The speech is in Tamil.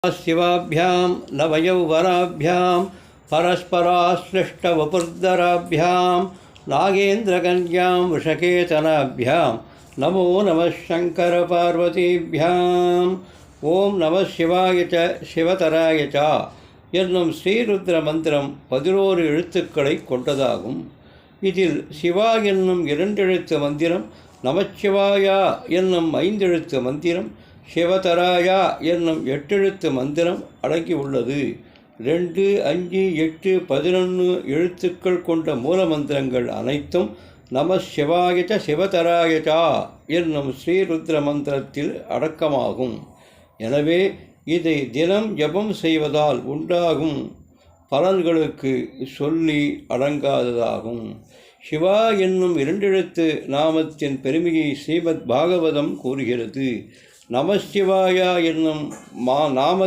शिवाभ्यां नवयौवनाभ्यां परस्पराश्लिष्टवपुर्धराभ्यां नागेन्द्रकन्यां वृषकेतनाभ्यां नमो नमः शङ्करपार्वतीभ्याम् ஓம் நம சிவாய ச சிவதராய ச என்னும் ஸ்ரீருத்ர மந்திரம் 11 எழுத்துக்களை கொண்டதாகும். இதில் சிவா என்னும் 2 எழுத்து மந்திரம், நமச்சிவாயா என்னும் 5 எழுத்து மந்திரம், சிவதராயா என்னும் 8 எழுத்து மந்திரம் அடங்கியுள்ளது. 2, 5, 8, 11 எழுத்துக்கள் கொண்ட மூல மந்திரங்கள் அனைத்தும் நம சிவாய ச சிவதராய ச என்னும் ஸ்ரீருத்ர மந்திரத்தில் அடக்கமாகும். எனவே இதை தினம் ஜபம் செய்வதால் உண்டாகும் பலன்களுக்கு சொல்லி அடங்காததாகும். சிவா என்னும் 2 எழுத்து நாமத்தின் பெருமையை ஸ்ரீமத் பாகவதம் கூறுகிறது. நமசிவாயா என்னும் நாம